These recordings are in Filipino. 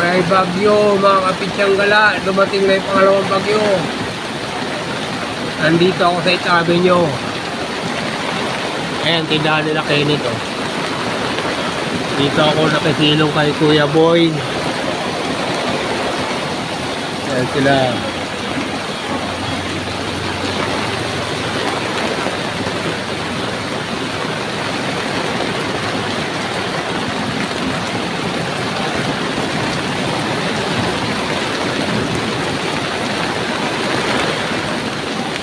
May bagyo mga kapitsyang gala. Dumating na yung pangalawang bagyo. Nandito ako sa itabi nyo. Ayan, tindahan nila kayo nito. Dito ako nakisilong kay Kuya Boy. Ayan sila.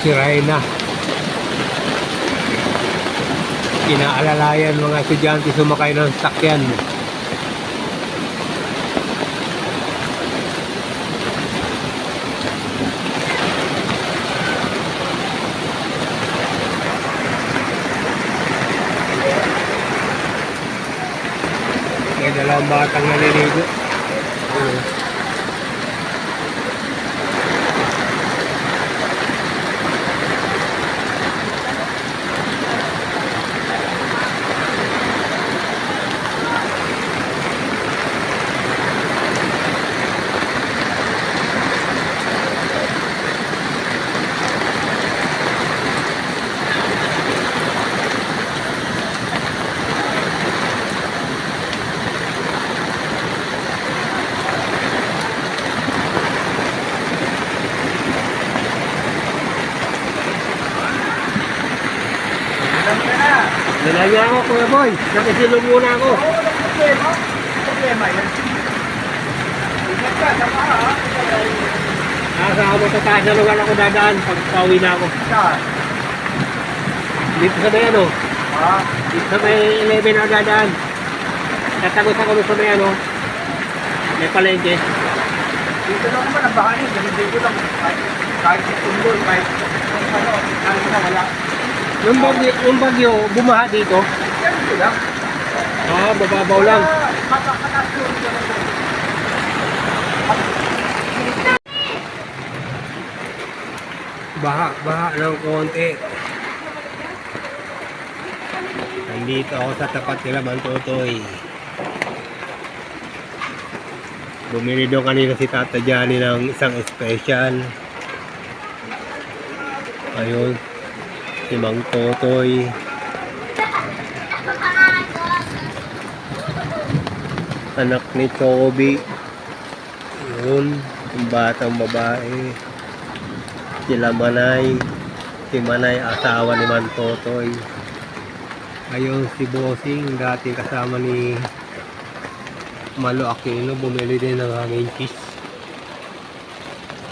Si Reyna. Inaalalayan mga estudyante sumakay ng sakyan. May dalawang batang naliligo. Nalaya ako, Kuya Boy. Nakisilong muna ako. Problema yan. Ingat ka, sama ha. Nasa ako matataas na lugar ako dadaan pag pauwi na ako. Saan? Dito sa may ano. Ha? Dito sa may 11 ako dadaan. Tatagos ako sa may ano. May palengke. Dito lang naman ang bahanin. Dito lang. Kahit tuloy, kahit ano, kahit na wala. Yung bagyo, bumaha dito. Dito lang. Ah, mababaw lang. Baha ng konti. Nandito ako sa tapat nila Mantotoy. Bumili doon kanina si Tata Johnny ng isang special. Ayun, si Mang Totoy. Anak ni Toby. Yun, yung batang babae. Sila Manay. Si Manay, asawa ni Man Totoy. Ayun, si Bossing, dati kasama ni Malo Aquino, bumili din ng hanging cheese.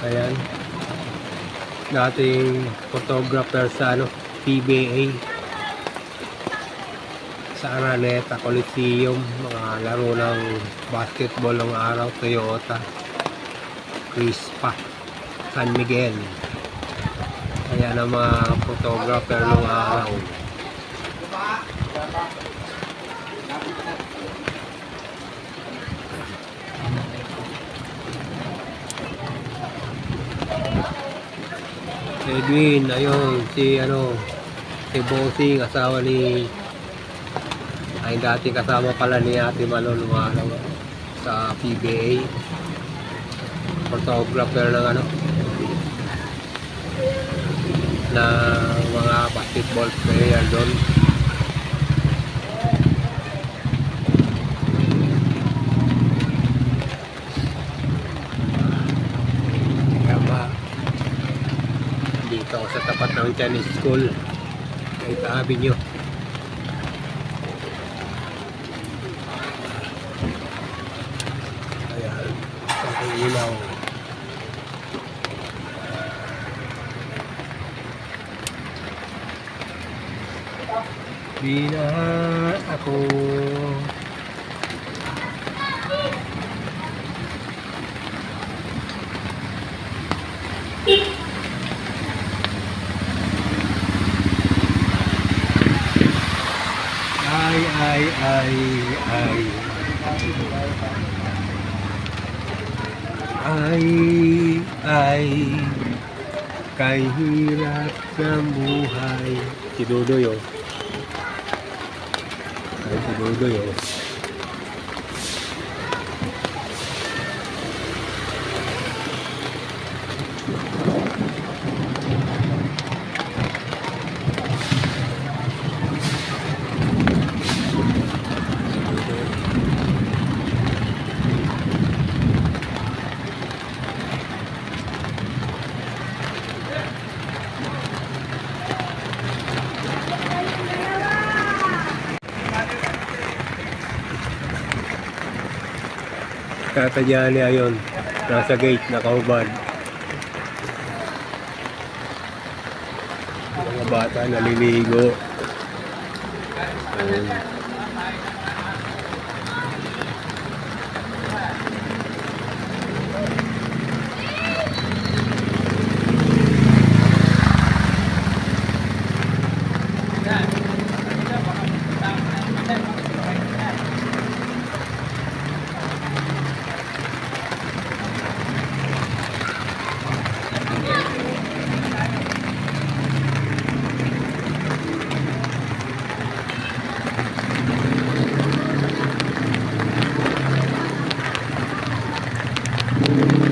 Ayan. Dating photographer sa ano, PBA. Sa Araneta Coliseum, mga laro ng basketball ng araw, Toyota, Crispa, San Miguel. Ayan ang mga photographer ng araw. Edwin, ayun, si Bossing, asawa ni ay dati kasama pala ni Ate Malo lumalaw sa PBA, photographer ng ano na mga basketball player doon. Dito ako sa tapat ng Chinese school kay Tabi nyo. Ayan, sa ilaw. Binahan ako. Ay, kay hirap ng buhay. Si Dudoy, oh. Ay, si Dudoy, oh. Tatadya niya yun. Nasa gate, nakahubad. Mga bata naliligo. Ayun.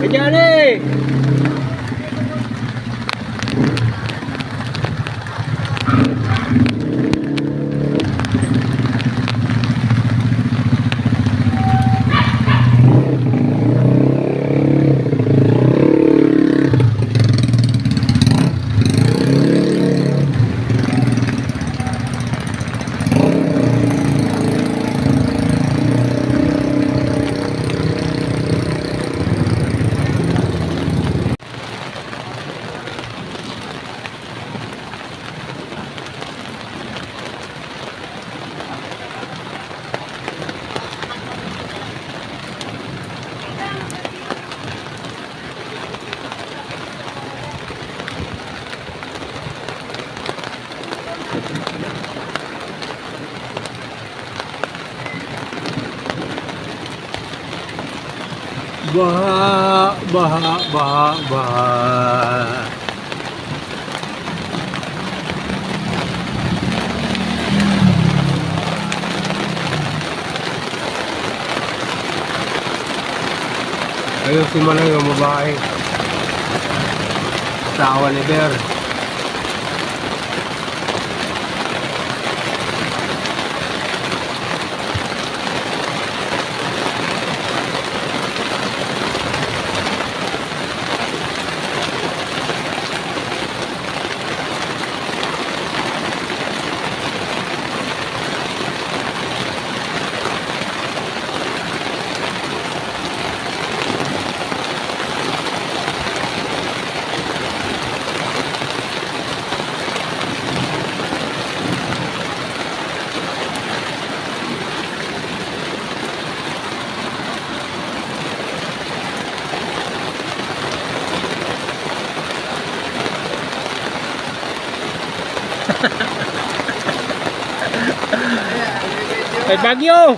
Kajali! Baha, baha, baha, baha. Ayun si Manay, yung babae. Asawa ni Ber. Ay, Bagyo!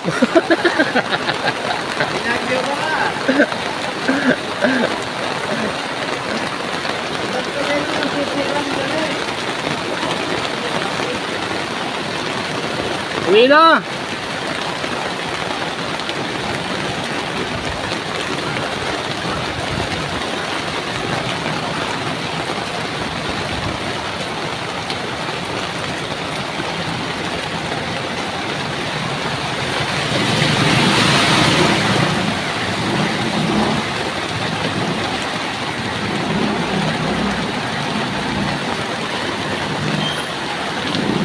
Pinagyo mo ka. Ba't ko na yung sisirang dali? Uwi na!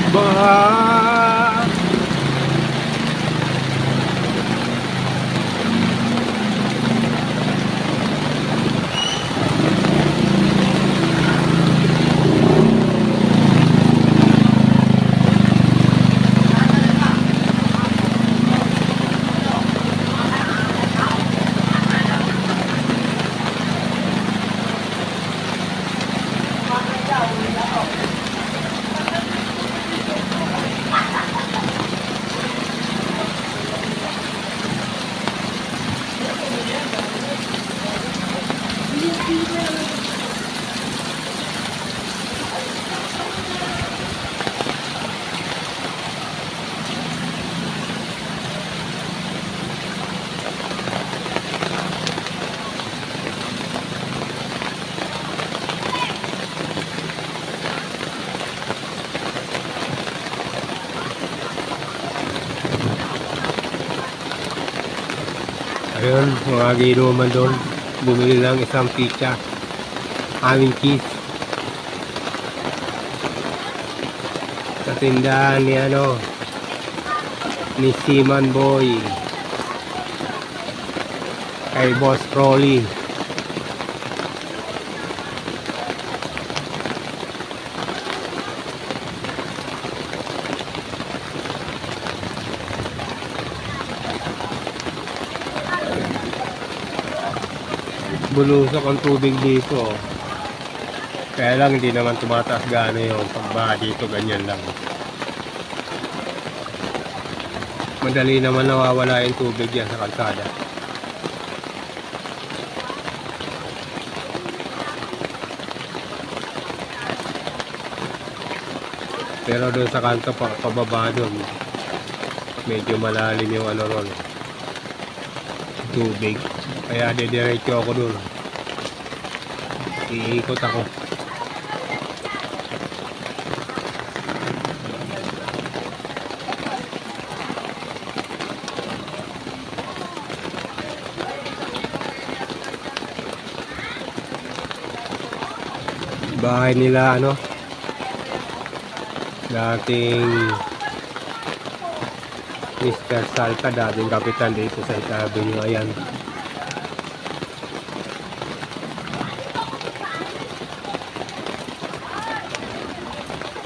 Baha. Ayun, mga ginuman doon. Bumili lang isang pizza. Aming cheese. Sa tindahan ni ni Seaman Boy. kay Boss Rolly. Bulusok ang tubig dito. Kaya lang hindi naman tumataas gaano yun. Pagbaha dito ganyan lang. Madali naman nawawala yung tubig yan sa kalsada. Pero doon sa kanto pababa doon, medyo malalim yung ano ron, tubig. Kaya didiretso ako doon. Iikot ako. Bahay nila ano, dating Mr. Salta, dating kapitan dito sa itabi nyo. Ayan.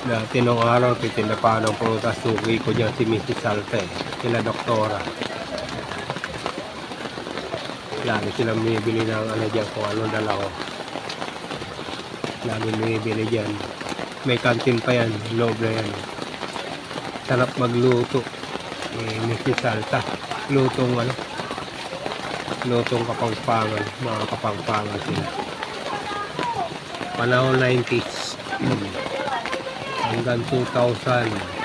Dati nung araw, titinda pa ng prutas, suki ko dyan si Mrs. Salta eh. Sila doktora. Lagi silang bumibili ng ano dyan, kung anong dala ko. Lagi bumibili dyan. May kantin pa yan, loob na yan. Sarap magluto. Mrs. Salta. Lutong ano. Lutong Kapampangan. Mga Kapampangan sila. Panahon 90s. Hanggang 2000.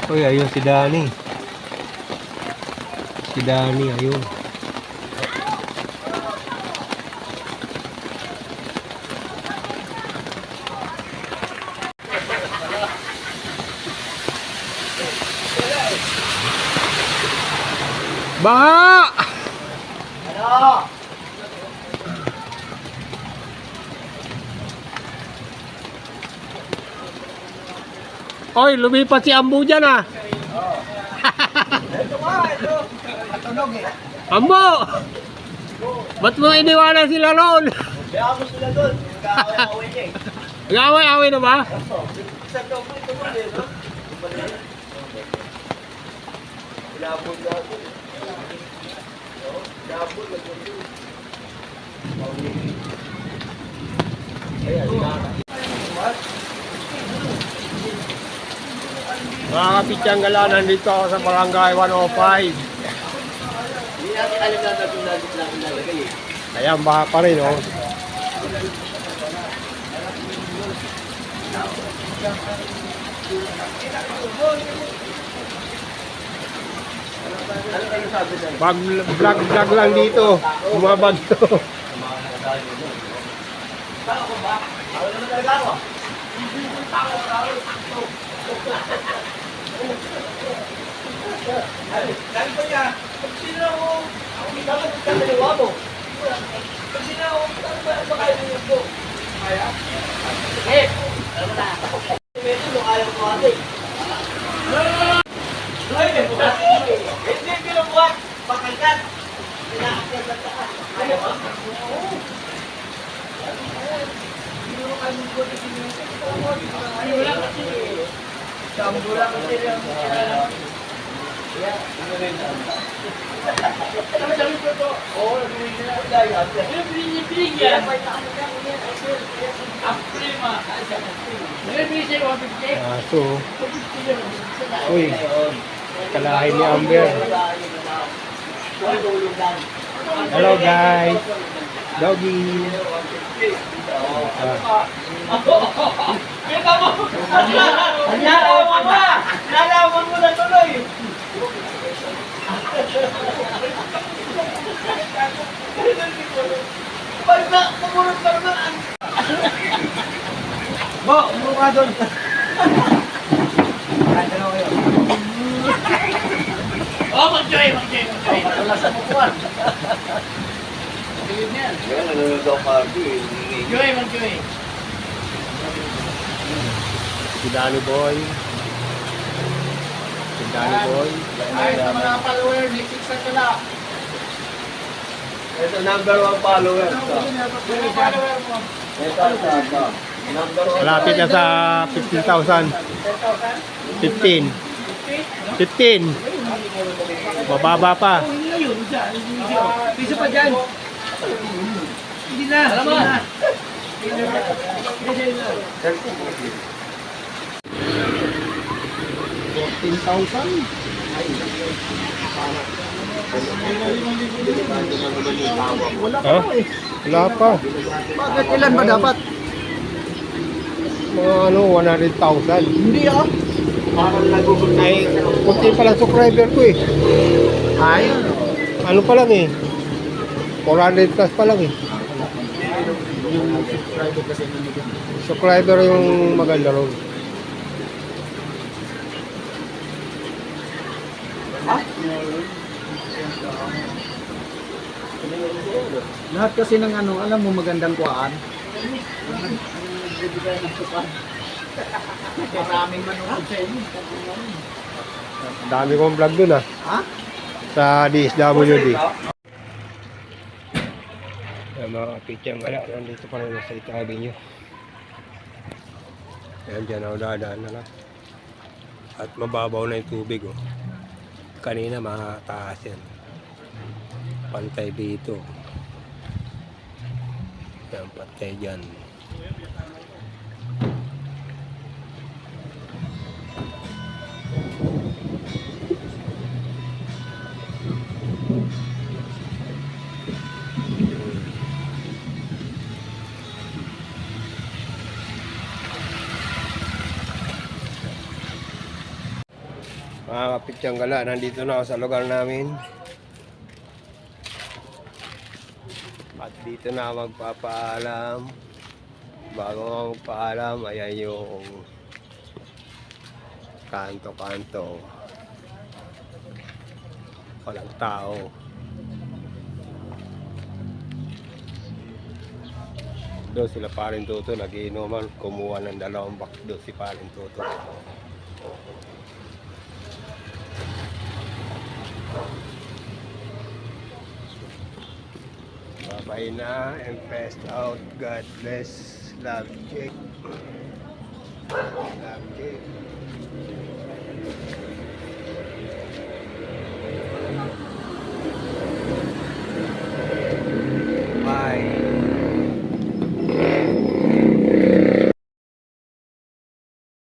Uy, ayun si Danny. Si Danny, ayun. Baha! Ano? Oy, lumipat si Ambo dyan ah. Ito nga, ito. Matunog eh. Ambo! Ba't mo iniwanan sila roon? Kaya mo sila doon. Nag-aaway-aaway niya eh. Nag-away-away na ba? Isang daw mo ito mo eh, no? Ilabot na ako. Ilabot na ako. Ayan, Mga kapitsanggala, nandito ako sa Barangay 105. Hindi natin alam na natin lang ilalagay eh. Ayan, baha pa rin oh. Ano kayo sabi na? Vlog lang dito. Bumabag to. Saan ako ba? Ako naman talaga ako. Sabi ko niya, pag sino ako, dapat magkakaliwa mo. Pag sino ako, dapat makaliwa mo. Kaya? Eh, alam mo na. Ito, nung ayaw ko ate. Ay, hindi binubuhat. Pakagkat. Pinakakit na taas. Ayaw ba? Oo. Sambulan kasi yung sabi ko to, oo, nagawin nila ang daya. Yung binibigyan, ang prima. Binibigyan ko ang bigyan. So, uy, kalahin ni Amber. Hello guys. Doggy. Kita mo! Nalaman mo! Nalaman mo na tuloy! Pagka, kumurot ka naman! Bo, umuro ka doon! Kahit ano kayo? Oh, mag-joy! Mag-joy! Wala sa bukuan! Gilid na yan. Yan, nanonood ako party eh. Joy, mag-joy. Si Danny Boy. Si Danny Boy. Ay, sa mga follower, next week sa tula. Ito, number 1 follower. Mga follower mo. Ito. Number 1. Malapit na sa 15,000. 15. 15. Bababa pa. Hindi na yun, dyan. Bisa pa dyan. Hindi na. Salamat. Hindi na. 14,000. Ha? Wala pa. Bakit ilan ba dapat? Mga ano, 100,000. Hindi ah. Ay, kunti pa lang subscriber ko eh. Ay. Ano pa lang eh. 400 plus pa lang eh. Subscriber yung maganda ron. Lahat kasi ng ano, alam mo magandang kuhaan. Maraming manood sa inyo. Dami kong vlog dun ah. Ha? Sa DSWD. Ayan mga kapityan, wala. Nandito pa rin sa itabi nyo. Ayan dyan ako dadaan na lang. At mababaw na yung tubig oh. Kanina mataas yan. Pantay dito. Ayan, pantay dyan. Mga kapitsyang gala, nandito na ako sa lugar namin. At dito na ako magpapaalam. Bago ako magpaalam, ayan yung kanto-kanto. Walang tao. Doon sila Parin Tuto, nagiinuman, kumuha ng 2 box doon si Parin Tuto. Bye na and pressed out. God bless. Love, Jake. Love, Jake.